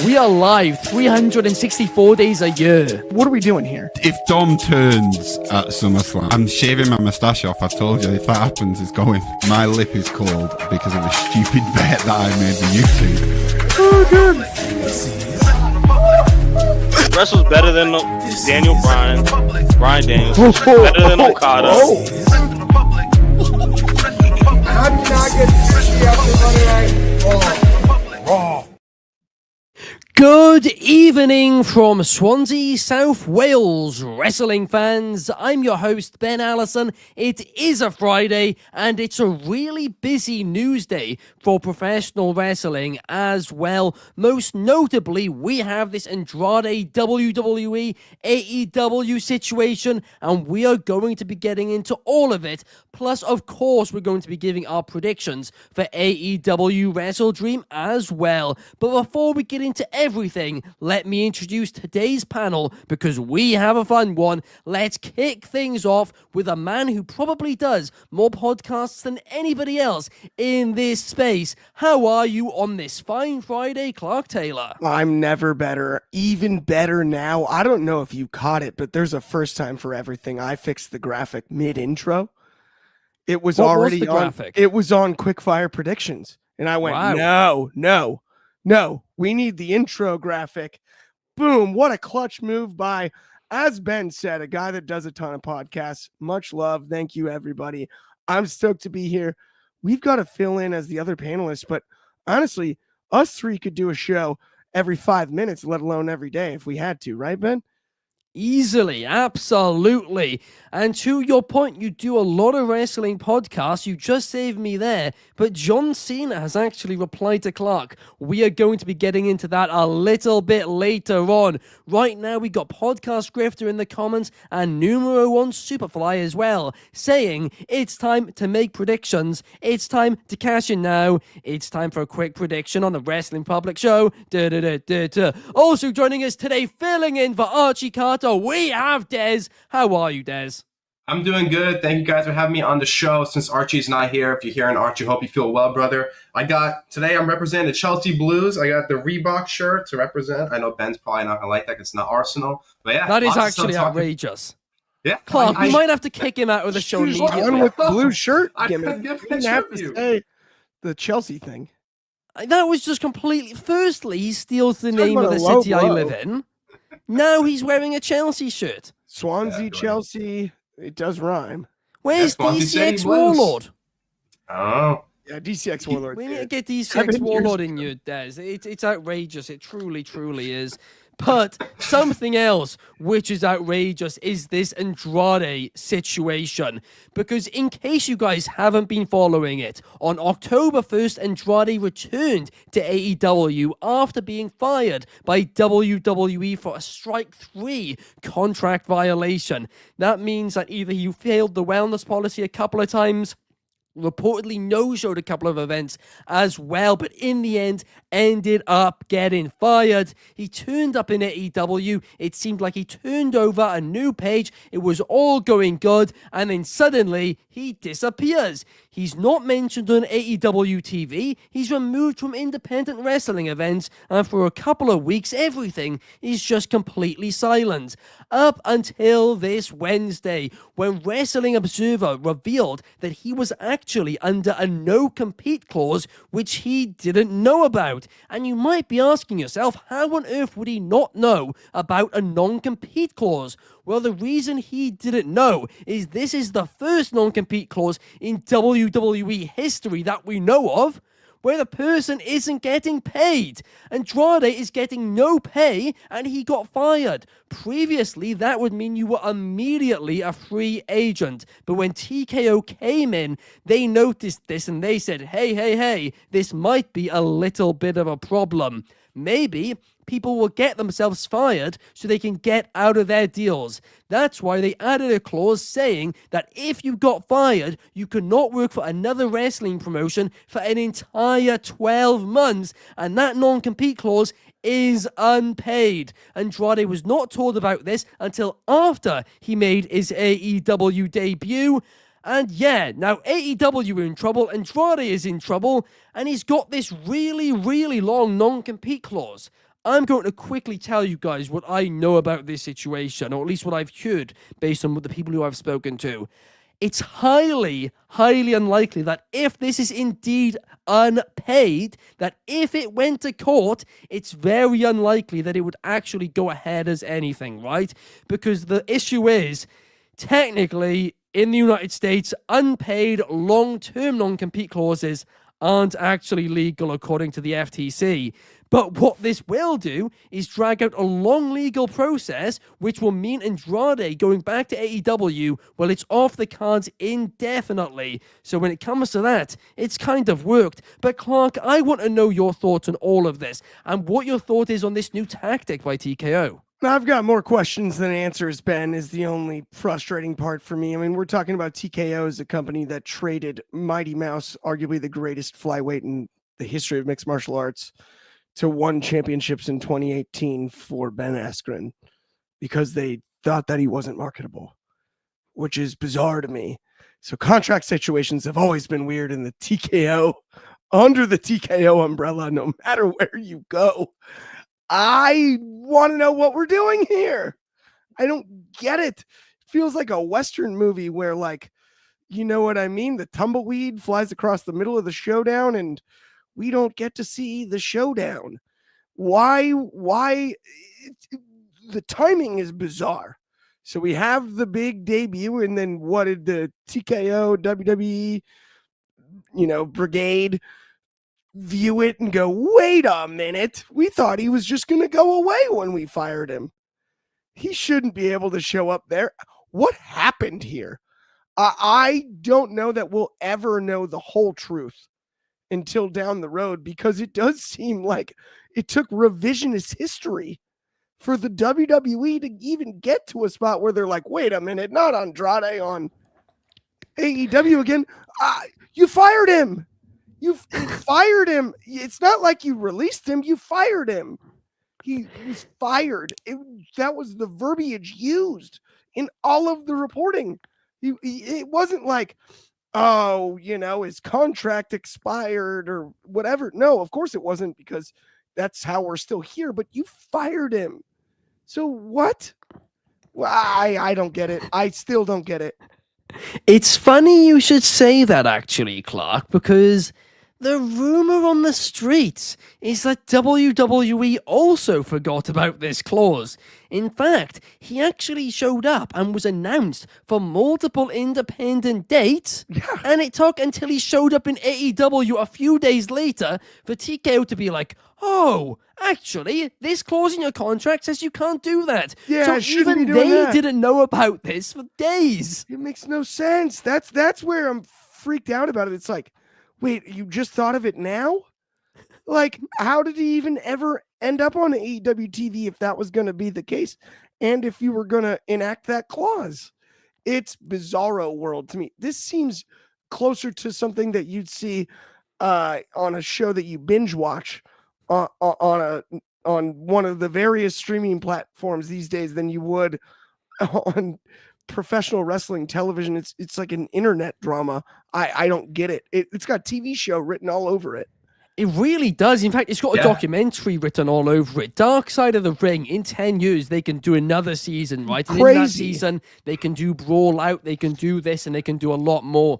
We are live 364 days a year. What are we doing here? If Dom turns at SummerSlam, I'm shaving my moustache off. I've told you, if that happens, it's going. My lip is cold because of a stupid bet that I made with YouTube. Oh, good. Wrestle's better than Daniel Bryan Daniels. Better than Okada. How do you not get fishy after Monday Night Raw? Good evening from Swansea, South Wales, wrestling fans. I'm your host, Ben Allison. It is a Friday, and it's a really busy news day for professional wrestling as well. Most notably, we have this Andrade WWE AEW situation, and we are going to be getting into all of it. Plus, of course, we're going to be giving our predictions for AEW WrestleDream as well. But before we get into everything, let me introduce today's panel because we have a fun one. Let's kick things off with a man who probably does more podcasts than anybody else in this space. How are you on this fine Friday, Clark Taylor? I'm never better. Even better now. I don't know if you caught it, but there's a first time for everything. I fixed the graphic mid-intro. It was already on. It was on Quickfire Predictions. And I went, wow. No, we need the intro graphic. Boom, what a clutch move by, as Ben said, a guy that does a ton of podcasts. Much love. Thank you, everybody. I'm stoked to be here. We've got to fill in as the other panelists, but honestly, us three could do a show every 5 minutes, let alone every day if we had to, right, Ben? Easily, absolutely. And to your point, you do a lot of wrestling podcasts. You just saved me there. But John Cena has actually replied to Clark. We are going to be getting into that a little bit later on. Right now, we got Podcast Grifter in the comments and Numero 1 Superfly as well, saying it's time to make predictions. It's time to cash in now. It's time for a quick prediction on the Wrestling Public Show. Also joining us today, filling in for Archie Carter, we have Dez. How are you, Dez? I'm doing good. Thank you guys for having me on the show since Archie's not here. If you're hearing Archie, hope you feel well, brother. Today I'm representing the Chelsea Blues. I got the Reebok shirt to represent. I know Ben's probably not going to like that because it's not Arsenal. But yeah. That is actually outrageous. Yeah. Clark, you might have to kick him out of the show immediately. On with the blue shirt. I didn't have to say the Chelsea thing. That was just completely... Firstly, he steals the name of the city I live in. Now he's wearing a Chelsea shirt. Swansea, Chelsea, it does rhyme. Where's DCX Warlord? Oh. Yeah, DCX Warlord. We need to get DCX Warlord in you, Des. It's outrageous. It truly, truly is. But something else which is outrageous is this Andrade situation. Because in case you guys haven't been following it, on October 1st, Andrade returned to AEW after being fired by WWE for a Strike 3 contract violation. That means that either he failed the wellness policy a couple of times, reportedly no-showed a couple of events as well, but in the end ended up getting fired. He turned up in AEW. It seemed like he turned over a new page. It was all going good, and then suddenly he disappears. He's not mentioned on AEW TV. He's removed from independent wrestling events, and for a couple of weeks, everything is just completely silent. Up until this Wednesday, when Wrestling Observer revealed that he was actually under a no-compete clause, which he didn't know about. And you might be asking yourself, how on earth would he not know about a non-compete clause? Well, the reason he didn't know is this is the first non-compete clause in WWE history that we know of, where the person isn't getting paid. Andrade is getting no pay, and he got fired. Previously, that would mean you were immediately a free agent. But when TKO came in, they noticed this and they said, hey, this might be a little bit of a problem. Maybe people will get themselves fired so they can get out of their deals. That's why they added a clause saying that if you got fired, you could not work for another wrestling promotion for an entire 12 months. And that non-compete clause is unpaid. Andrade was not told about this until after he made his AEW debut. And yeah, now AEW are in trouble, Andrade is in trouble, and he's got this really, really long non-compete clause. I'm going to quickly tell you guys what I know about this situation, or at least what I've heard based on what the people who I've spoken to. It's highly, highly unlikely that if this is indeed unpaid, that if it went to court, it's very unlikely that it would actually go ahead as anything, right? Because the issue is, technically, in the United States, unpaid long-term non-compete clauses aren't actually legal according to the FTC. But what this will do is drag out a long legal process, which will mean Andrade going back to AEW, well, it's off the cards indefinitely. So when it comes to that, it's kind of worked. But Clark, I want to know your thoughts on all of this and what your thought is on this new tactic by TKO. I've got more questions than answers, Ben, is the only frustrating part for me. I mean, we're talking about TKO as a company that traded Mighty Mouse, arguably the greatest flyweight in the history of mixed martial arts, to 1 championships in 2018 for Ben Askren because they thought that he wasn't marketable, which is bizarre to me. So contract situations have always been weird in the TKO, under the TKO umbrella, no matter where you go. I want to know what we're doing here. I don't get it. It feels like a Western movie where, like, you know what I mean? The tumbleweed flies across the middle of the showdown and we don't get to see the showdown. Why? The timing is bizarre. So we have the big debut, and then what did the TKO WWE, brigade view it and go, wait a minute, we thought he was just going to go away when we fired him. He shouldn't be able to show up there. What happened here? I don't know that we'll ever know the whole truth until down the road, because it does seem like it took revisionist history for the WWE to even get to a spot where they're like, wait a minute, not Andrade on AEW again. You fired him. You fired him. It's not like you released him. You fired him. He was fired. That was the verbiage used in all of the reporting. It wasn't like, his contract expired or whatever. No, of course it wasn't, because that's how we're still here. But you fired him. So what? Well, I don't get it. I still don't get it. It's funny you should say that, actually, Clark, because the rumor on the streets is that WWE also forgot about this clause. In fact, he actually showed up and was announced for multiple independent dates, and it took until he showed up in AEW a few days later for TKO to be like, oh, actually, this clause in your contract says you can't do that. Yeah, so even they didn't know about this for days. It makes no sense. That's where I'm freaked out about it. It's like, wait, you just thought of it now? Like, how did he even ever end up on AEW TV if that was going to be the case? And if you were going to enact that clause? It's bizarro world to me. This seems closer to something that you'd see on a show that you binge watch on one of the various streaming platforms these days than you would on professional wrestling television. It's like an internet drama. I don't get it. It's got TV show written all over it. It really does. In fact, it's got a documentary written all over it. Dark Side of the Ring, in 10 years, they can do another season, right? And in that season, they can do Brawl Out, they can do this, and they can do a lot more.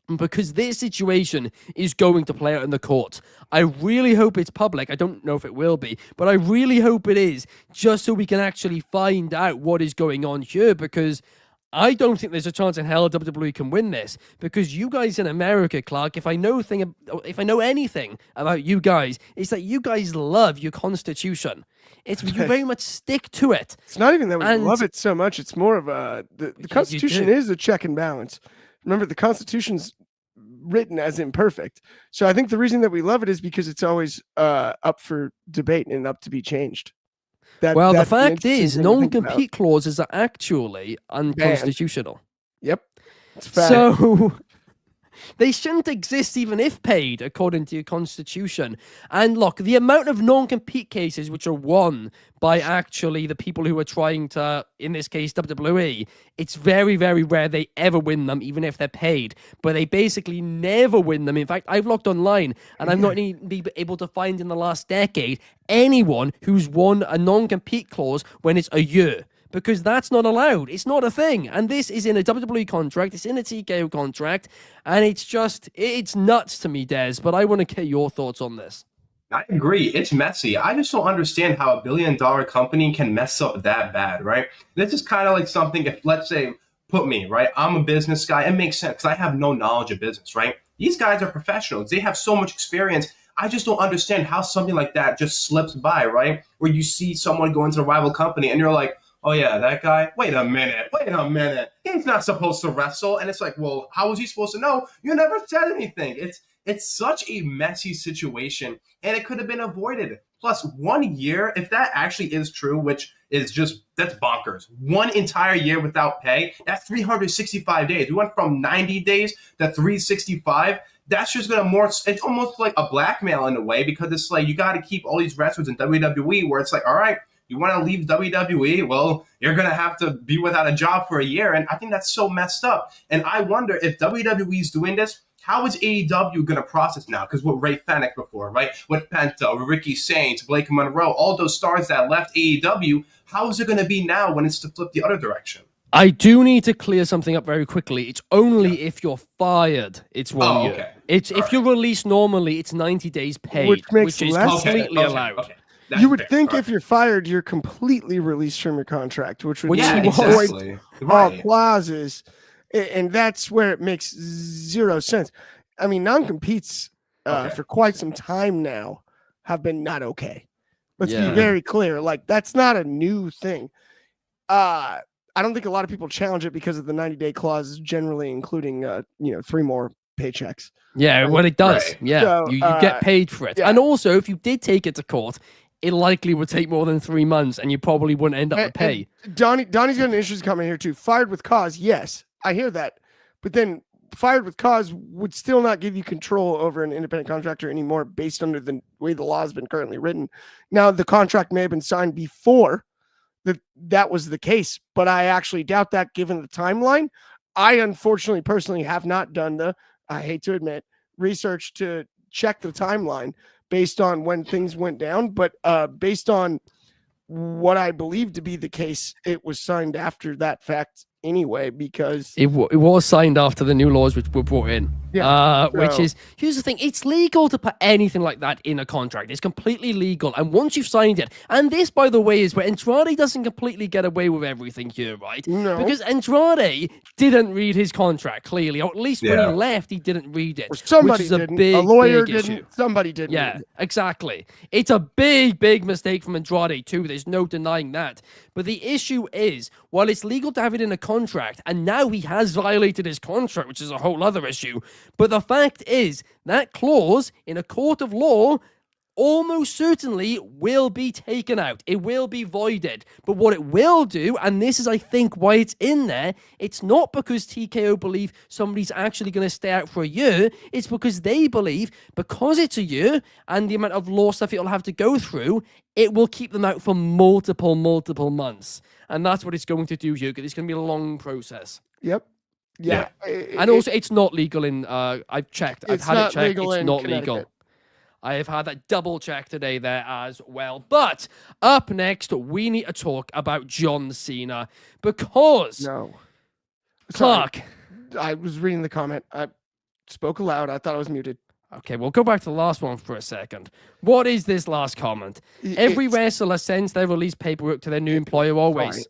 And because this situation is going to play out in the courts, I really hope it's public. I don't know if it will be, but I really hope it is, just so we can actually find out what is going on here, because I don't think there's a chance in hell WWE can win this, because you guys in America, Clark, if I know anything about you guys, it's that you guys love your Constitution. It's you very much stick to it. It's not even that we love it so much. It's more of the Constitution is a check and balance. Remember, the Constitution's written as imperfect. So I think the reason that we love it is because it's always up for debate and up to be changed. The fact is, non-compete clauses are actually unconstitutional. Yep. It's fact. So They shouldn't exist even if paid, according to your constitution. And look, the amount of non-compete cases which are won by actually the people who are trying to, in this case, WWE, it's very, very rare they ever win them, even if they're paid. But they basically never win them. In fact, I've looked online, and I'm not even able to find in the last decade anyone who's won a non-compete clause when it's a year. Because that's not allowed. It's not a thing. And this is in a WWE contract. It's in a TKO contract. And it's nuts to me, Des. But I want to get your thoughts on this. I agree. It's messy. I just don't understand how a billion-dollar company can mess up that bad, right? This is kind of like something, if, let's say, put me, right? I'm a business guy. It makes sense because I have no knowledge of business, right? These guys are professionals. They have so much experience. I just don't understand how something like that just slips by, right? Where you see someone go into a rival company and you're like, oh, yeah, that guy? Wait a minute. He's not supposed to wrestle. And it's like, well, how was he supposed to know? You never said anything. It's such a messy situation, and it could have been avoided. Plus, 1 year, if that actually is true, which is that's bonkers. 1 entire year without pay, that's 365 days. We went from 90 days to 365. That's just going to it's almost like a blackmail in a way, because it's like you got to keep all these wrestlers in WWE where it's like, all right, you want to leave WWE? Well, you're going to have to be without a job for a year. And I think that's so messed up. And I wonder if WWE is doing this, how is AEW going to process now? Because with Ray Fenwick before, right? With Penta, with Ricky Saints, Blake Monroe, all those stars that left AEW, how is it going to be now when it's to flip the other direction? I do need to clear something up very quickly. It's only if you're fired, it's 1 year. Okay. If you're released normally, it's 90 days paid, which is completely allowed. Okay. You would think if you're fired, you're completely released from your contract, which would exactly. all clauses, and that's where it makes zero sense. I mean, non-competes for quite some time now have been not okay. Let's be very clear. Like, that's not a new thing. I don't think a lot of people challenge it because of the 90-day clause, generally including 3 more paychecks. Yeah, well, it does. Right. Yeah, So, you get paid for it. yeah. And also, if you did take it to court, it likely would take more than 3 months, and you probably wouldn't end up with pay. Donnie's got an interesting comment here too. Fired with cause, yes, I hear that, but then fired with cause would still not give you control over an independent contractor anymore, based under the way the law has been currently written. Now, the contract may have been signed before that was the case, but I actually doubt that, given the timeline. I unfortunately, personally, have not done I hate to admit, research to check the timeline based on when things went down, but based on what I believe to be the case, it was signed after that fact anyway, because it was signed after the new laws which were brought in. Which is, here's the thing, it's legal to put anything like that in a contract. It's completely legal. And once you've signed it, and this, by the way, is where Andrade doesn't completely get away with everything here, right? No. Because Andrade didn't read his contract clearly, or at least when he left, he didn't read it. Or somebody which is didn't. A big, a lawyer big didn't. issue. Somebody didn't. Yeah, exactly. It's a big, big mistake from Andrade too. There's no denying that. But the issue is, while it's legal to have it in a contract, and now he has violated his contract, which is a whole other issue, but the fact is that clause in a court of law almost certainly will be taken out. It will be voided. But what it will do, and this is, I think, why it's in there, it's not because TKO believe somebody's actually going to stay out for a year. It's because they believe, because it's a year and the amount of law stuff it'll have to go through, it will keep them out for multiple months. And that's what it's going to do here, because it's going to be a long process. Yep. Yeah. And also, it's not legal in, I've checked. I've had it checked. It's not legal. I have had that double check today there as well. But up next, we need to talk about John Cena, because Clark. I was reading the comment. I spoke aloud. I thought I was muted. Okay, we'll go back to the last one for a second. What is this last comment? Every wrestler sends their release paperwork to their new employer always.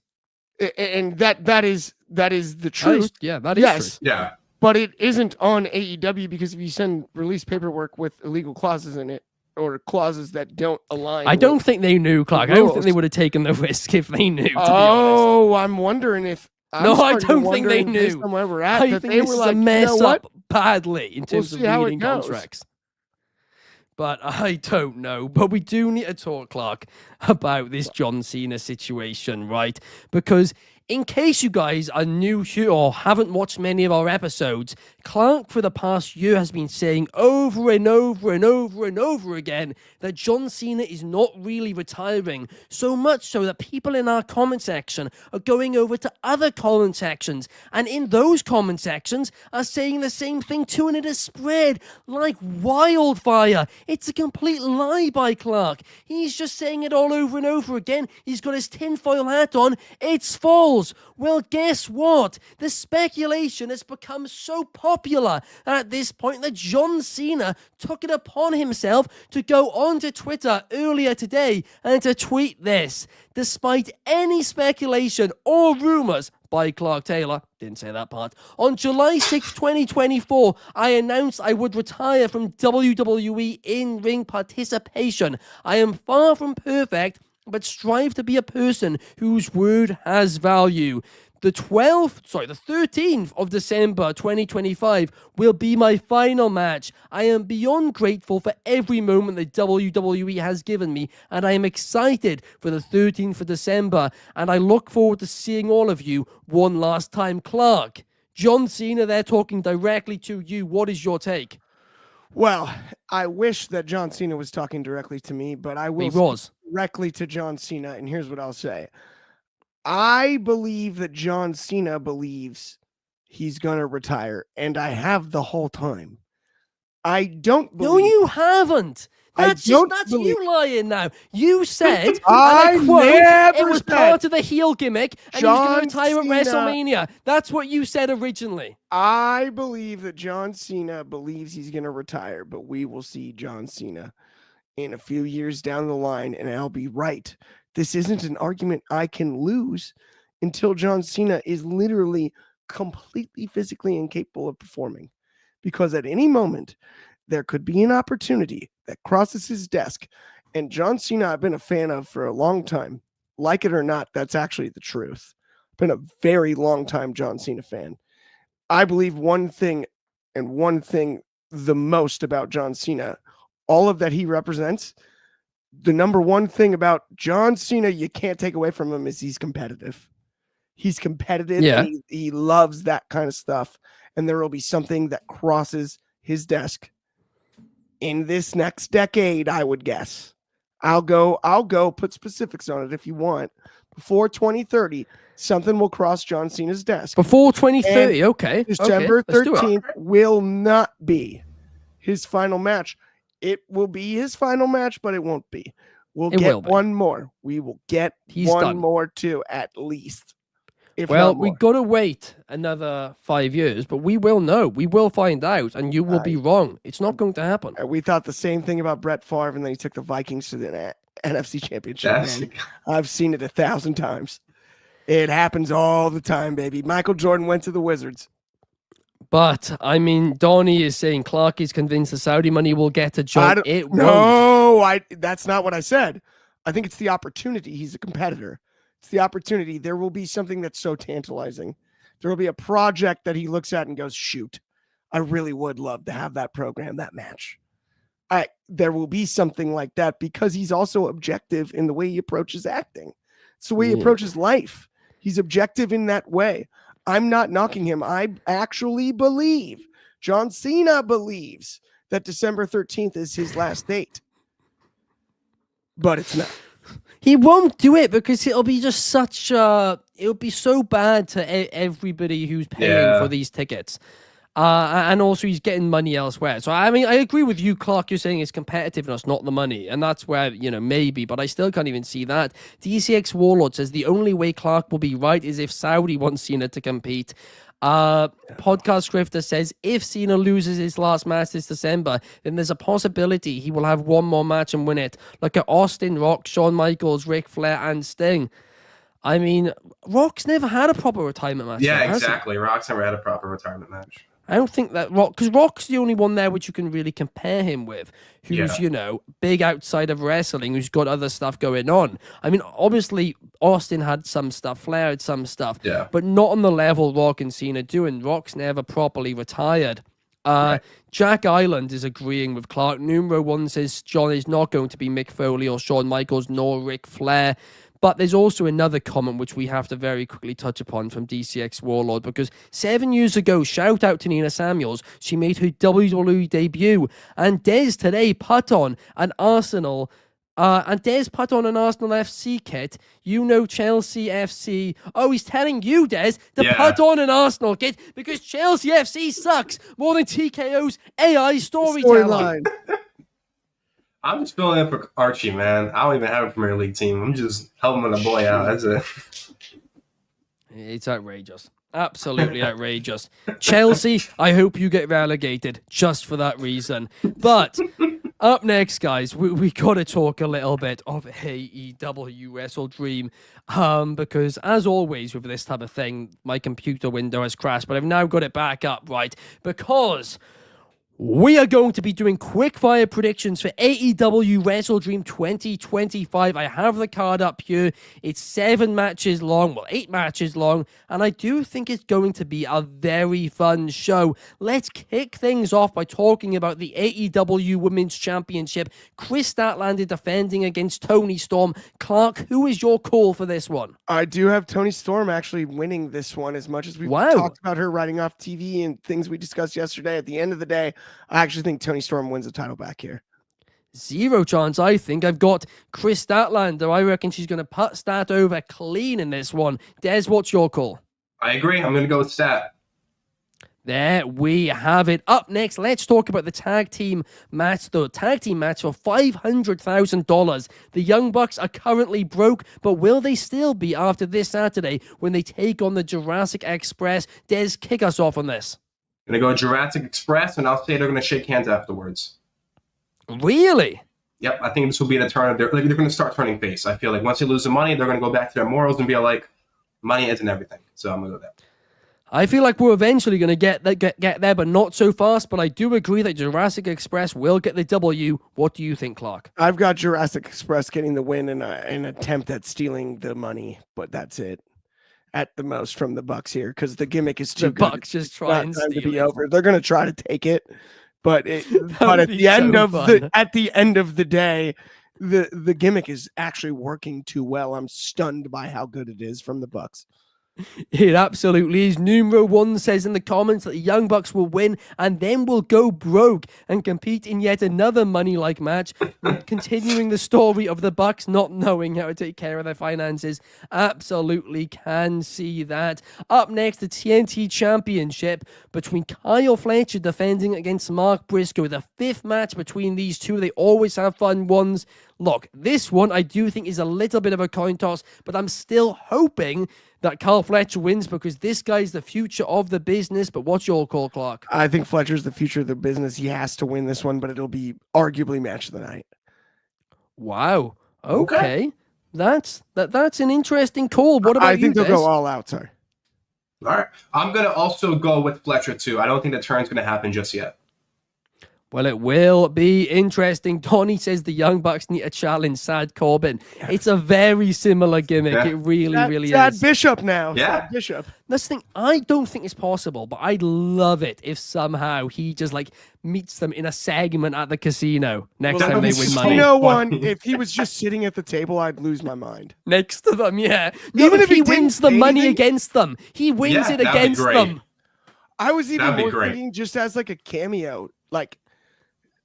Fine. And that is the truth. That is true. Yeah. But it isn't on AEW, because if you send release paperwork with illegal clauses in it, or clauses that don't align, I don't think they knew, Clark. I don't think they would have taken the risk if they knew. To be honest. I'm wondering if. I don't think they knew. Where we're at, I think they this were is like, a mess up badly in terms of reading contracts. But I don't know. But we do need to talk, Clark, about this John Cena situation, right? Because In case you guys are new here or haven't watched many of our episodes, Clark for the past year has been saying over and over and over and over again that John Cena is not really retiring, so much so that people in our comment section are going over to other comment sections, and in those comment sections are saying the same thing too, and it has spread like wildfire. It's a complete lie by Clark. He's just saying it all over and over again. He's got his tinfoil hat on. It's false. Well, guess what? The speculation has become so popular at this point that John Cena took it upon himself to go onto Twitter earlier today and to tweet this. Despite any speculation or rumors by Clark Taylor, didn't say that part, on July 6, 2024, I announced I would retire from WWE in-ring participation. I am far from perfect, but strive to be a person whose word has value. The 13th of December 2025 will be my final match. I am beyond grateful for every moment that WWE has given me, and I am excited for the 13th of December, and I look forward to seeing all of you one last time. Clark, John Cena, they're talking directly to you. What is your take? Well, I wish that John Cena was talking directly to me, but I will speak directly to John Cena, and here's what I'll say. I believe that John Cena believes he's going to retire, and I have the whole time. I don't believe... No, you haven't. That's you lying now. You said, and I quote, it was said part of the heel gimmick, and John he was going to retire at WrestleMania. That's what you said originally. I believe that John Cena believes he's going to retire, but we will see John Cena in a few years down the line, and I'll be right. This isn't an argument I can lose until John Cena is literally completely physically incapable of performing. Because at any moment, there could be an opportunity that crosses his desk. And John Cena, I've been a fan of for a long time. Like it or not, that's actually the truth. I've been a very long time John Cena fan. I believe one thing the most about John Cena, all of that he represents, the number one thing about John Cena you can't take away from him is he's competitive. He's competitive. Yeah. And he loves that kind of stuff. And there will be something that crosses his desk in this next decade, I would guess. I'll go put specifics on it if you want. Before 2030, something will cross John Cena's desk. Before 2030, okay. December 13th will not be his final match. It will be his final match, but it won't be. We'll get one more. We will get one more too, at least. Well, we got to wait another 5 years, but we will know. We will find out, and you will be wrong. It's not going to happen. We thought the same thing about Brett Favre, and then he took the Vikings to the NFC Championship. I've seen it 1,000 times. It happens all the time, baby. Michael Jordan went to the Wizards. But, I mean, Donnie is saying Clark is convinced the Saudi money will get a job. It won't. No, that's not what I said. I think it's the opportunity. He's a competitor. It's the opportunity. There will be something that's so tantalizing. There will be a project that he looks at and goes, shoot, I really would love to have that program, that match. There will be something like that because he's also objective in the way he approaches acting. It's the way he approaches life. He's objective in that way. I'm not knocking him. I actually believe, John Cena believes that December 13th is his last date. But it's not. He won't do it because it'll be just such it'll be so bad to everybody who's paying for these tickets. And also he's getting money elsewhere. So, I mean, I agree with you, Clark. You're saying it's competitiveness, not the money. And that's where, maybe, but I still can't even see that. DCX Warlord says the only way Clark will be right is if Saudi wants Cena to compete. Podcast Grifter says if Cena loses his last match this December, then there's a possibility he will have one more match and win it. Like at Austin, Rock, Shawn Michaels, Ric Flair, and Sting. I mean, Rock's never had a proper retirement match. Yeah, exactly. Rock's never had a proper retirement match. I don't think that because Rock's the only one there which you can really compare him with, who's, big outside of wrestling, who's got other stuff going on. I mean, obviously, Austin had some stuff, Flair had some stuff, but not on the level Rock and Cena do, and Rock's never properly retired. Jack Island is agreeing with Clark. Numero 1 says John is not going to be Mick Foley or Shawn Michaels nor Ric Flair. But there's also another comment which we have to very quickly touch upon from DCX Warlord, because 7 years ago, shout out to Nina Samuels, she made her WWE debut, and Des today put on an Arsenal FC kit. You know Chelsea FC. Oh, he's telling you, Des, to put on an Arsenal kit because Chelsea FC sucks more than TKO's AI storytelling. I'm just filling in for Archie, man. I don't even have a Premier League team. I'm just helping the boy out. That's it. It's outrageous. Absolutely outrageous. Chelsea, I hope you get relegated just for that reason. But up next, guys, we got to talk a little bit of AEW WrestleDream. Because as always with this type of thing, my computer window has crashed, but I've now got it back up, right? Because we are going to be doing quick-fire predictions for AEW WrestleDream 2025. I have the card up here. It's 7 matches long, well, 8 matches long, and I do think it's going to be a very fun show. Let's kick things off by talking about the AEW Women's Championship. Chris Statlander defending against Toni Storm. Clark, who is your call for this one? I do have Toni Storm actually winning this one, as much as we've talked about her riding off TV and things we discussed yesterday. At the end of the day, I actually think Toni Storm wins the title back here. 0 chance, I think. I've got Chris Statlander. I reckon she's going to put Stat over clean in this one. Des, what's your call? I agree. I'm going to go with Stat. There we have it. Up next, let's talk about the tag team match. The tag team match for $500,000. The Young Bucks are currently broke, but will they still be after this Saturday when they take on the Jurassic Express? Des, kick us off on this. I'm going to go Jurassic Express, and I'll say they're going to shake hands afterwards. Really? Yep, I think this will be the turn. They're going to start turning face. I feel like once they lose the money, they're going to go back to their morals and be like, money isn't everything. So I'm going to go there. I feel like we're eventually going to get there, but not so fast. But I do agree that Jurassic Express will get the W. What do you think, Clark? I've got Jurassic Express getting the win in an attempt at stealing the money, but that's it. At the most from the Bucks here, because the gimmick is too good. The Bucks just try and steal to be it. Over. They're going to try to take it, but at the end of the day, the gimmick is actually working too well. I'm stunned by how good it is from the Bucks. It absolutely is. Numero 1 says in the comments that the Young Bucks will win and then will go broke and compete in yet another money-like match, continuing the story of the Bucks not knowing how to take care of their finances. Absolutely can see that. Up next, the TNT Championship between Kyle Fletcher defending against Mark Briscoe. The 5th match between these two. They always have fun ones. Look, this one I do think is a little bit of a coin toss, but I'm still hoping that Kyle Fletcher wins because this guy's the future of the business. But what's your call, Clark? I think Fletcher's the future of the business. He has to win this one, but it'll be arguably match of the night. Wow. Okay. That's an interesting call. What about you? I think they'll go all out, sorry. All right. I'm going to also go with Fletcher, too. I don't think the turn's going to happen just yet. Well, it will be interesting. Donnie says the Young Bucks need a challenge Sad Corbin. It's a very similar gimmick. Yeah. It really is. Sad Bishop now. Yeah. Sad Bishop. That's the thing. I don't think it's possible, but I'd love it if somehow he just meets them in a segment at the casino next time they win money. You know what? If he was just sitting at the table, I'd lose my mind. Next to them, yeah. Even if he wins the money against them, he wins it against them. I was even more thinking just as a cameo,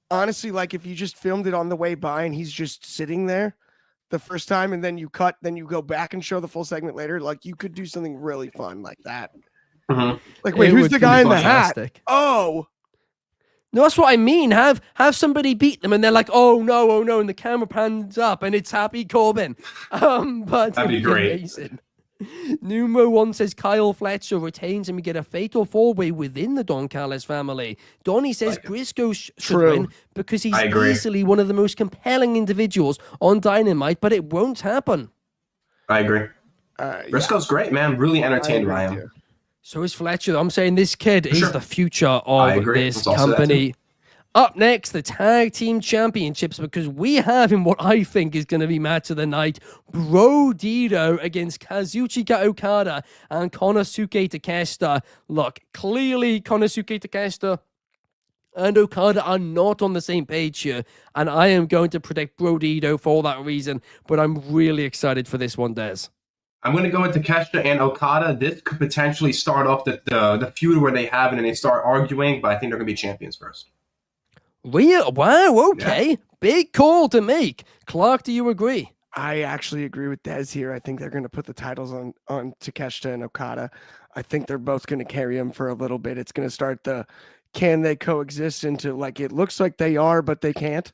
honestly, if you just filmed it on the way by and he's just sitting there the first time and then you cut, then you go back and show the full segment later, you could do something really fun like that. Mm-hmm. Wait, who's the guy in the hat? Oh. No, that's what I mean. Have somebody beat them and they're like, oh no, and the camera pans up and it's Happy Corbin. But that'd be great. Amazing. Numero 1 says Kyle Fletcher retains and we get a fatal 4-way within the Don Callis family. Donnie says Briscoe should win because he's easily one of the most compelling individuals on Dynamite, but it won't happen. I agree. Briscoe's great, man. Really entertained by him. So is Fletcher. I'm saying this kid is the future of this company. Up next, the Tag Team Championships, because we have in what I think is going to be match of the night, Bro Dido against Kazuchika Okada and Konosuke Takeshita. Look, clearly Konosuke Takeshita and Okada are not on the same page here, and I am going to predict Brodito for that reason, but I'm really excited for this one, Des. I'm going to go into Takeshita and Okada. This could potentially start off the feud where they have it and they start arguing, but I think they're going to be champions first. Real? Wow, okay. Yeah. Big call to make. Clark, do you agree? I actually agree with Des here. I think they're going to put the titles on Takeshita and Okada. I think they're both going to carry them for a little bit. It's going to start the can they coexist into like it looks like they are, but they can't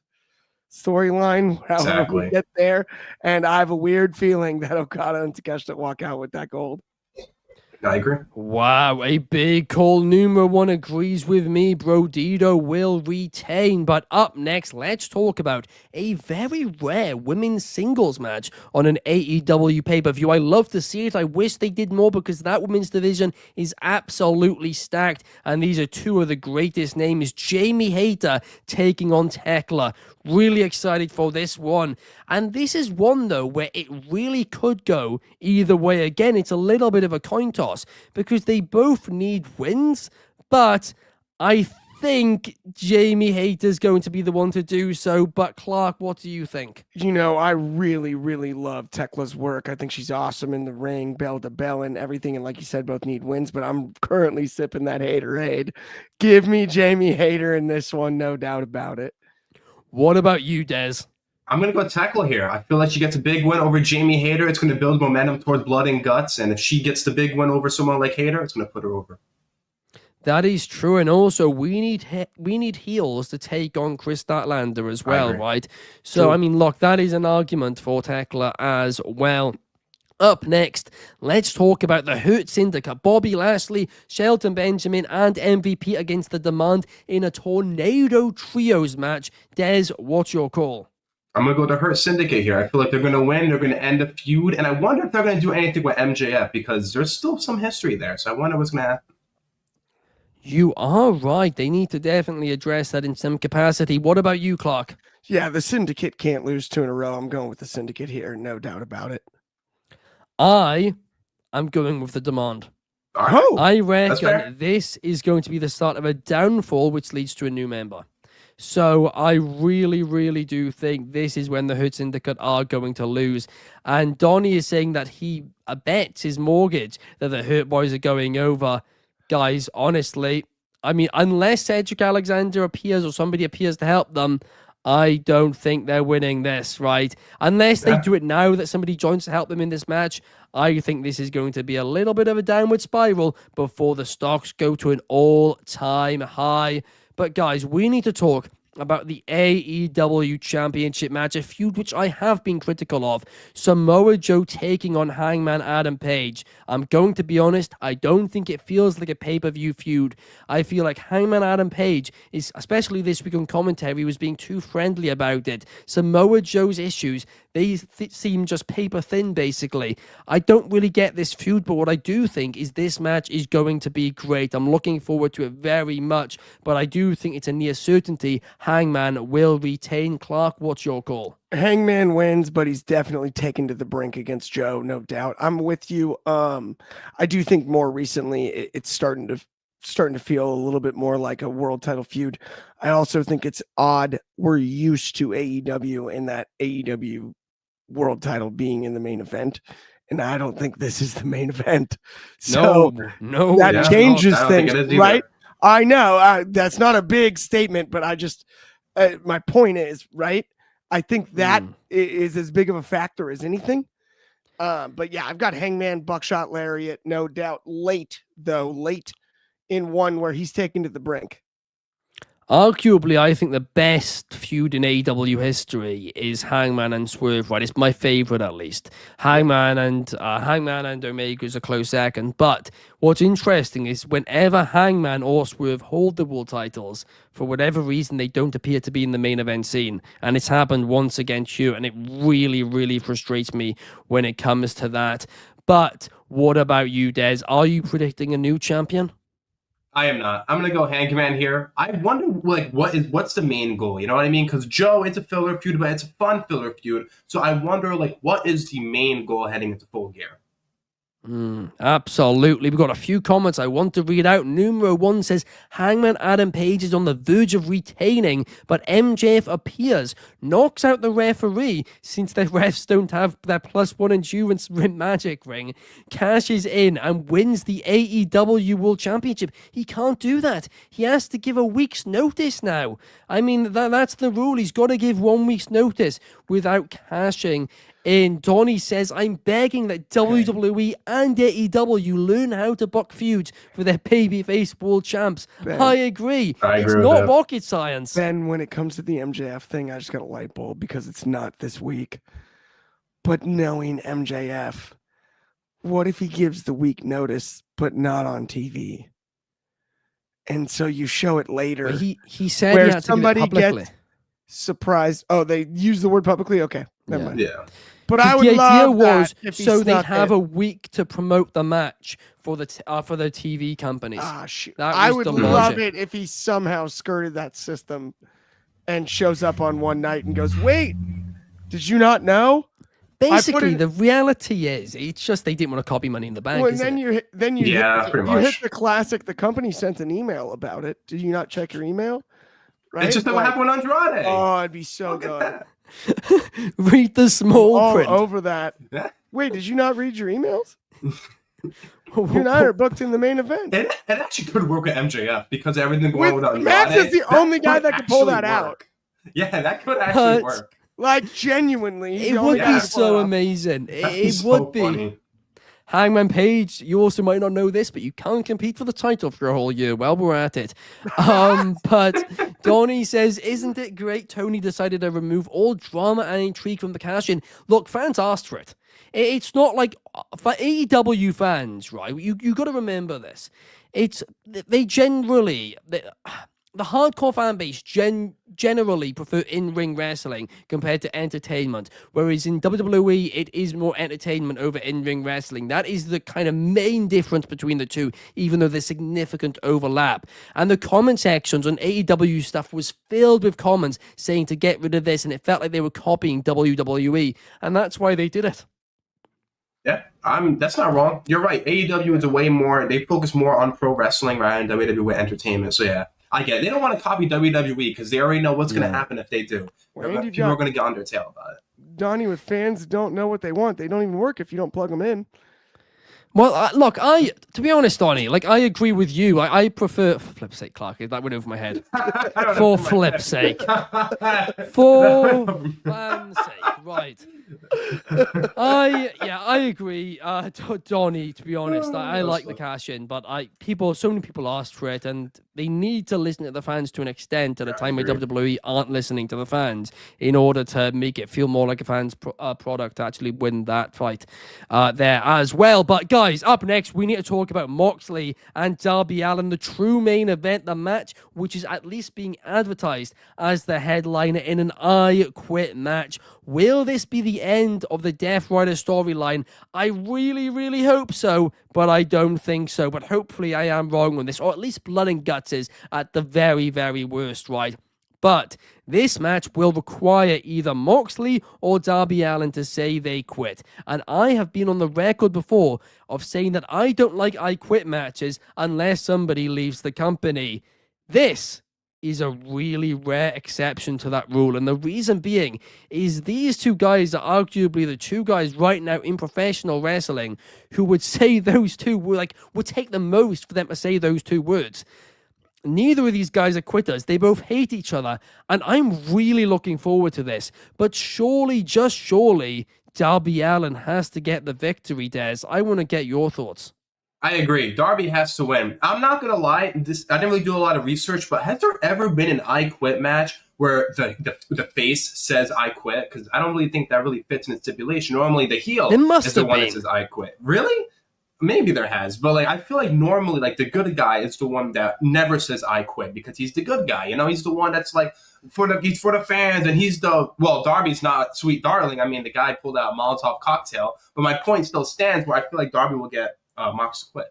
storyline. However we get there. And I have a weird feeling that Okada and Takeshita walk out with that gold. I agree. Wow, a big call. Numero one agrees with me. Brodito will retain. But up next, let's talk about a very rare women's singles match on an AEW pay-per-view. I love to see it. I wish they did more because that women's division is absolutely stacked. And these are two of the greatest names. Jamie Hayter taking on Tekla. Really excited for this one. And this is one, though, where it really could go either way. Again, it's a little bit of a coin toss because they both need wins, but I think Jamie Hayter's going to be the one to do so. But Clark, what do you think? You know, I really, really love Tekla's work. I think she's awesome in the ring, bell to bell and everything. And like you said, both need wins, but I'm currently sipping that Haterade. Give me Jamie Hayter in this one, no doubt about it. What about you, Des? I'm going to go Tekla here. I feel like she gets a big win over Jamie Hayter. It's going to build momentum towards Blood and Guts. And if she gets the big win over someone like Hayter, it's going to put her over. That is true. And also, we need heels to take on Chris Statlander as well, right? So, true. I mean, look, that is an argument for Tekla as well. Up next, let's talk about the Hurt Syndicate. Bobby Lashley, Shelton Benjamin, and MVP against The Demand in a Tornado Trios match. Des, what's your call? I'm going to go to Hurt Syndicate here. I feel like they're going to win. They're going to end a feud. And I wonder if they're going to do anything with MJF because there's still some history there. So I wonder what's going to happen. You are right. They need to definitely address that in some capacity. What about you, Clark? Yeah, the Syndicate can't lose 2 in a row. I'm going with the Syndicate here. No doubt about it. I am going with The Demand. Oh, I reckon this is going to be the start of a downfall, which leads to a new member. So I really, really do think this is when the Hurt Syndicate are going to lose. And Donnie is saying that he bets his mortgage that the Hurt Boys are going over. Guys, honestly, I mean, unless Cedric Alexander appears or somebody appears to help them, I don't think they're winning this, right? Unless they do it now that somebody joins to help them in this match, I think this is going to be a little bit of a downward spiral before the stocks go to an all-time high. But guys, we need to talk about the AEW Championship match, a feud which I have been critical of. Samoa Joe taking on Hangman Adam Page. I'm going to be honest, I don't think it feels like a pay-per-view feud. I feel like Hangman Adam Page is, especially this week on commentary, was being too friendly about it. Samoa Joe's issues, they seem just paper thin, basically. I don't really get this feud, but what I do think is this match is going to be great. I'm looking forward to it very much, but I do think it's a near certainty Hangman will retain. Clark, what's your call? Hangman wins, but he's definitely taken to the brink against Joe, no doubt. I'm with you. I do think more recently it's starting to feel a little bit more like a world title feud. I also think it's odd we're used to AEW and that AEW world title being in the main event, and I don't think this is the main event. So no, that changes things, right? I know that's not a big statement, but I just my point is, right? I think that is as big of a factor as anything. But yeah, I've got Hangman, Buckshot Lariat, no doubt. Late in one where he's taken to the brink. Arguably, I think the best feud in AEW history is Hangman and Swerve, right? It's my favorite, at least. Hangman and Omega is a close second. But what's interesting is whenever Hangman or Swerve hold the world titles, for whatever reason, they don't appear to be in the main event scene. And it's happened once against you, and it really, really frustrates me when it comes to that. But what about you, Des? Are you predicting a new champion? I am not. I'm gonna go Hangman here. I wonder, like, what's the main goal? You know what I mean? Because Joe, it's a filler feud, but it's a fun filler feud. So I wonder, like, what is the main goal heading into Full Gear? Absolutely. We've got a few comments I want to read out. Numero 1 says, Hangman Adam Page is on the verge of retaining, but MJF appears, knocks out the referee since the refs don't have their +1 endurance magic ring, cashes in and wins the AEW World Championship. He can't do that. He has to give a week's notice now. I mean, that's the rule. He's got to give 1 week's notice without cashing in. Donnie says, I'm begging that WWE and AEW learn how to book feuds for their babyface world champs. Ben, I agree. It's with not that. rocket science. Ben, when it comes to the MJF thing, I just got a light bulb because it's not this week. But knowing MJF, what if he gives the week notice, but not on TV? And so you show it later. But he said where he had to give it publicly. gets surprised. Oh, they use the word publicly? Okay, never mind. Yeah. But I would the idea love was that if he so they snuck have it. a week to promote the match for the TV companies. Shoot. That I was would the love logic. it if he somehow skirted that system and shows up on one night and goes, wait, did you not know? Basically, the reality is, it's just they didn't want to copy Money in the Bank. Well, and isn't then you Yeah, hit, pretty you hit much. the classic. The company sent an email about it. Did you not check your email? Right? It's just what happened with Andrade. Oh, it'd be so Look at good. that. it? Read the small All print. over that. Yeah. Wait, did you not read your emails? You and I are booked in the main event. It actually could work with MJF because everything going With with Andrade. Max is the only guy could that can pull actually that out. work. Yeah, that could actually But- work. Like, genuinely. he's It the only would guy be that can pull so it off. amazing. That'd It so would be. funny. Hangman Page, you also might not know this, but you can't compete for the title for a whole year. Well, we're at it. But Donnie says, isn't it great Tony decided to remove all drama and intrigue from the cash-in? Look, fans asked for it. It's not like, for AEW fans, right, you got to remember this. They generally... The hardcore fan base generally prefer in-ring wrestling compared to entertainment, whereas in WWE, it is more entertainment over in-ring wrestling. That is the kind of main difference between the two, even though there's significant overlap. And the comment sections on AEW stuff was filled with comments saying to get rid of this, and it felt like they were copying WWE, and that's why they did it. Yeah, that's not wrong. You're right. AEW is they focus more on pro wrestling rather than WWE entertainment. So yeah, I get it. They don't want to copy WWE because they already know what's going to happen if they do. Randy People are going to get on their tail about it. Donnie, with fans don't know what they want. They don't even work if you don't plug them in. Well, look, to be honest, Donnie, like, I agree with you. I prefer, for flip's sake, Clark, that went over my head. For flip's sake. For fan's sake, right. I agree, Donnie, to be honest. I like the cash-in, but so many people asked for it, and they need to listen to the fans to an extent at a time where WWE aren't listening to the fans in order to make it feel more like a fan's product to actually win that fight there as well. But guys, up next, we need to talk about Moxley and Darby Allin, the true main event, the match which is at least being advertised as the headliner in an I Quit match. Will this be the end of the Death Rider storyline? I really, really hope so, but I don't think so. But hopefully I am wrong on this, or at least Blood and Guts is at the very, very worst, right? But this match will require either Moxley or Darby Allin to say they quit. And I have been on the record before of saying that I don't like I Quit matches unless somebody leaves the company. This is a really rare exception to that rule. And the reason being is these two guys are arguably the two guys right now in professional wrestling who would say those two, would take the most for them to say those two words. Neither of these guys are quitters. They both hate each other. And I'm really looking forward to this. But surely, just surely, Darby Allin has to get the victory, Des. I want to get your thoughts. I agree. Darby has to win. I'm not going to lie. I didn't really do a lot of research, but has there ever been an I Quit match where the face says I quit? Because I don't really think that really fits in the stipulation. Normally the heel is the one that says I quit. Really? Maybe there has, but I feel like normally the good guy is the one that never says I quit because he's the good guy. He's the one that's he's for the fans, and Darby's not sweet darling. I mean, the guy pulled out a Molotov cocktail, but my point still stands where I feel like Darby will get Mox to quit.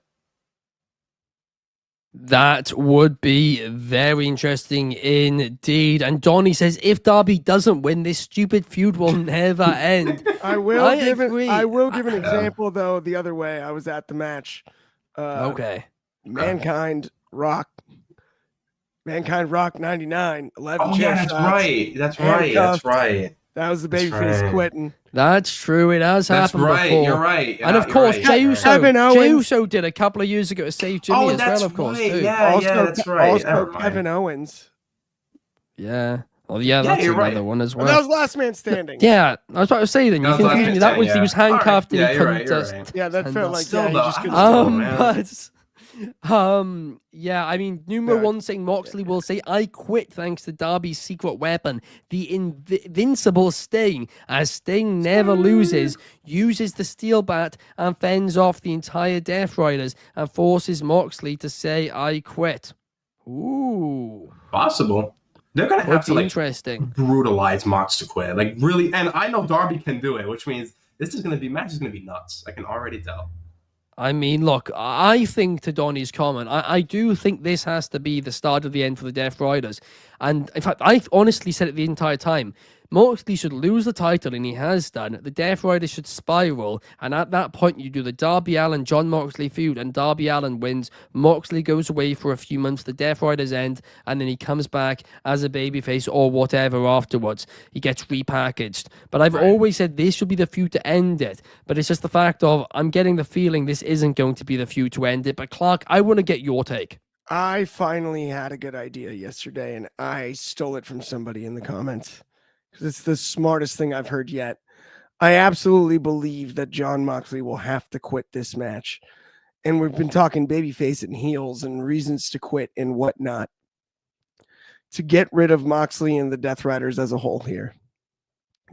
That would be very interesting indeed. And Donnie says, if Darby doesn't win, this stupid feud will never end. I will give an example though the other way. I was at the match. Okay. Mankind Rock 99, 11 Oh chair yeah, that's shots, right. That's right. That's right. That was the babyface quitting. That's true. It has happened right. before. You're right. And of course, right. Jey Uso. Kevin Owens. Jey Uso did a couple of years ago to save Jimmy as well, of course. Right. Too. Yeah, that's right. Also, Kevin Owens. Yeah. Well, yeah, that's another one as well. That was last man standing. Yeah, I was about to say then. You confused me. That was he was handcuffed and he couldn't just. Yeah, that felt like Still, he though, just couldn't yeah, I mean, number one saying Moxley will say, I quit thanks to Darby's secret weapon, the invincible Sting, as Sting never loses, uses the steel bat and fends off the entire Death Riders and forces Moxley to say, I quit. Ooh. Possible. They're going to have to, interesting. Brutalize Mox to quit. Like, really, and I know Darby can do it, which means this is going to be, match is going to be nuts. I can already tell. I mean, look, I think to Donnie's comment, I do think this has to be the start of the end for the Death Riders. And in fact, I've honestly said it the entire time. Moxley should lose the title, and he has done. The Death Riders should spiral, and at that point, you do the Darby Allin, John Moxley feud, and Darby Allin wins. Moxley goes away for a few months, the Death Riders end, and then he comes back as a babyface or whatever afterwards. He gets repackaged. But I've always said this should be the feud to end it. But it's just the fact of, I'm getting the feeling this isn't going to be the feud to end it. But Clark, I want to get your take. I finally had a good idea yesterday, and I stole it from somebody in the comments. Because it's the smartest thing I've heard yet. I absolutely believe that John Moxley will have to quit this match. And we've been talking babyface and heels and reasons to quit and whatnot. To get rid of Moxley and the Death Riders as a whole here.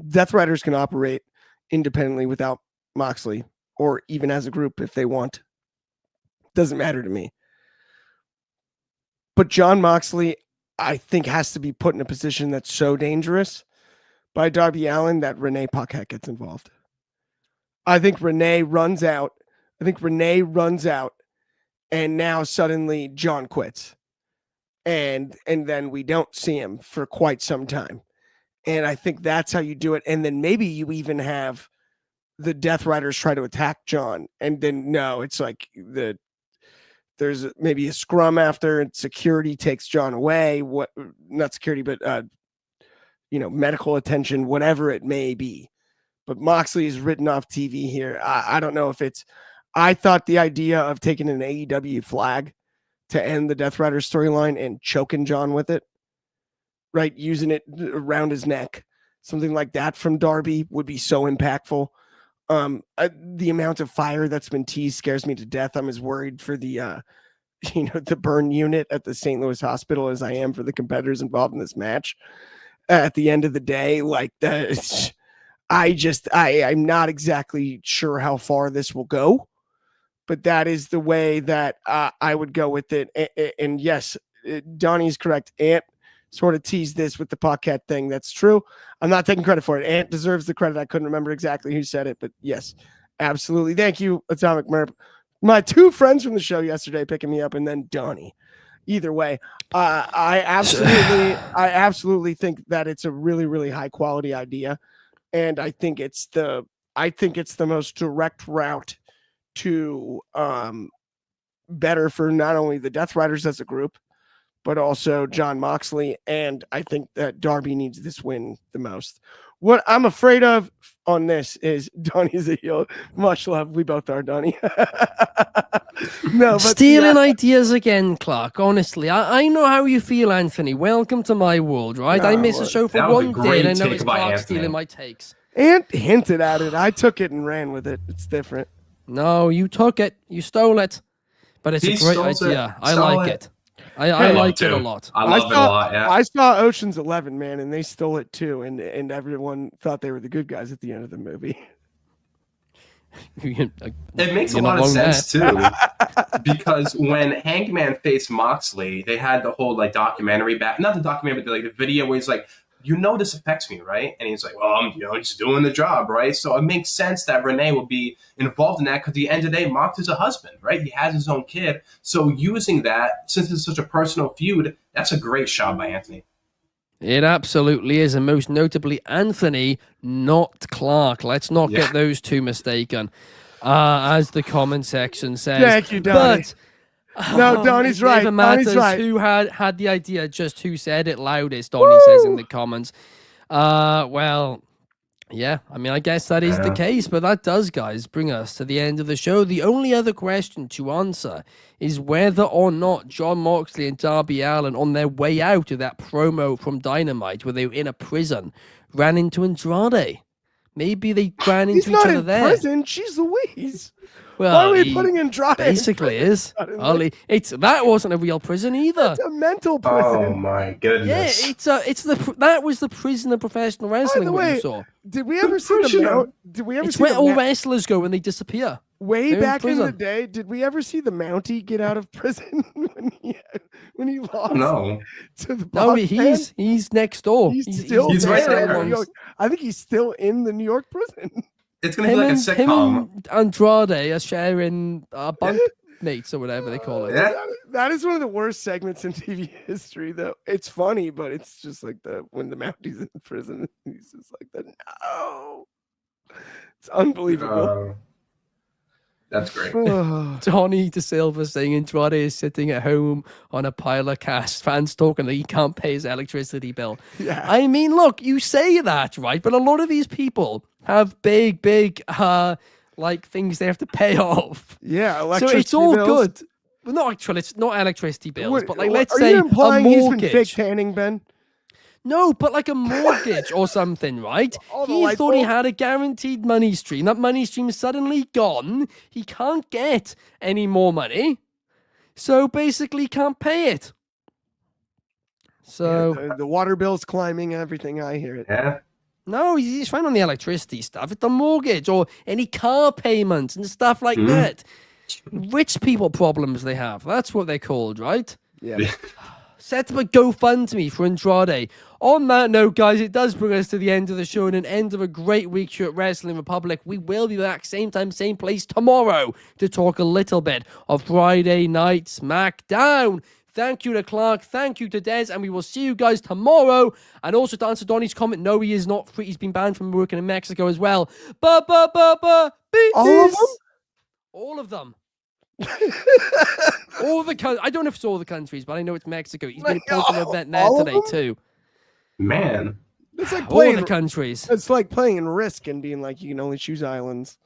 Death Riders can operate independently without Moxley, or even as a group if they want. Doesn't matter to me. But John Moxley, I think, has to be put in a position that's so dangerous by Darby Allin that Renee Paquette gets involved. I think Renee runs out. And now suddenly John quits. And then we don't see him for quite some time. And I think that's how you do it. And then maybe you even have the Death Riders try to attack John. And then no, it's like there's maybe a scrum after, and security takes John away. Not security, but medical attention, whatever it may be. But Moxley is written off TV here. I don't know if it's. I thought the idea of taking an AEW flag to end the Death Rider storyline and choking John with it, right, using it around his neck, something like that from Darby would be so impactful. The amount of fire that's been teased scares me to death. I'm as worried for the the burn unit at the St. Louis hospital as I am for the competitors involved in this match. At the end of the day, I'm not exactly sure how far this will go, but that is the way that I would go with it. And yes, Donnie's correct. Ant sort of teased this with the Paquette thing. That's true. I'm not taking credit for it. Ant deserves the credit. I couldn't remember exactly who said it, but yes, absolutely. Thank you, Atomic Merp. My two friends from the show yesterday picking me up, and then Donnie. Either way, I absolutely think that it's a really, really high quality idea, and I think it's the most direct route to better for not only the Death Riders as a group, but also John Moxley. And I think that Darby needs this win the most. What I'm afraid of on this is Donnie's a heel. Much love. We both are, Donnie. No, but stealing ideas again, Clark. Honestly, I know how you feel, Anthony. Welcome to my world, right? I miss a show for one day, and I know it's Clark stealing my takes. Ant hinted at it. I took it and ran with it. It's different. No, you took it. You stole it. But it's a great idea. I like it. I like it a lot. I love it a lot, yeah. I saw Ocean's 11, man, and they stole it too, and everyone thought they were the good guys at the end of the movie. It makes a lot of sense too, because when Hangman faced Moxley, they had the whole documentary back, not the documentary, but the video where he's this affects me, right? And he's like, well, I'm just doing the job, right? So it makes sense that Renee will be involved in that because at the end of the day, Mox is a husband, right? He has his own kid. So using that, since it's such a personal feud, that's a great shot by Anthony. It absolutely is, and most notably Anthony, not Clark. Let's not get those two mistaken, as the comment section says. Thank you, Donnie. But no, Donnie's right. Never matters Donnie's right. who had the idea, just who said it loudest. Donnie says in the comments. Well, yeah, I mean, I guess that is the case, but that does, guys, bring us to the end of the show. The only other question to answer is whether or not Jon Moxley and Darby Allin, on their way out of that promo from Dynamite, where they were in a prison, ran into Andrade. Maybe they ran into each other there. He's not in prison. She's Louise. Well, why are we putting Andrade? Basically, is that wasn't a real prison either. It's a mental prison. Oh my goodness! Yeah, that was the prison of professional wrestling. By the way, you saw. Did we ever see the mount? Did we ever It's see where all wrestlers go when they disappear. Way back in the day, did we ever see the Mountie get out of prison when he lost? No. To the no, he's next door. He's right there. I think he's still in the New York prison. It's going to be like a sitcom. Him and Andrade are sharing bunk mates or whatever they call it. Yeah. That is one of the worst segments in TV history, though. It's funny, but it's just like when the Mountie's in prison, he's just like that. No, it's unbelievable. That's great. Tony DeSilva saying Andrade is sitting at home on a pile of cash. Fans talking that he can't pay his electricity bill. Yeah. I mean, look, you say that, right? But a lot of these people have big, like things they have to pay off. Yeah, so it's all bills. Good. Well, it's not electricity bills, but like let's are say you implying a he's mortgage. been fake tanning, Ben? No, but like a mortgage or something, right? He thought he had a guaranteed money stream. That money stream is suddenly gone. He can't get any more money. So basically he can't pay it. So the water bill's climbing, everything. I hear it. Yeah. No, he's fine on the electricity stuff. It's the mortgage or any car payments and stuff like that. Rich people problems they have. That's what they're called, right? Yeah. Set up a GoFundMe for Andrade. On that note, guys, it does bring us to the end of the show and an end of a great week here at Wrestling Republic. We will be back same time, same place tomorrow to talk a little bit of Friday Night SmackDown. Thank you to Clark. Thank you to Des. And we will see you guys tomorrow. And also to answer Donnie's comment, no, he is not free. He's been banned from working in Mexico as well. All of them? All of them. All the I don't know if it's all the countries, but I know it's Mexico. He's been posting an event there today too. Man, it's like playing all the countries. It's like playing Risk and being like you can only choose islands.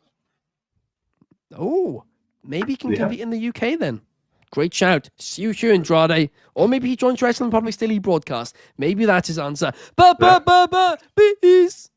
Oh, maybe he can compete in the UK then. Great shout. See you here, Andrade. Or maybe he joins Wrestling Public's daily broadcast. Maybe that's his answer. Peace.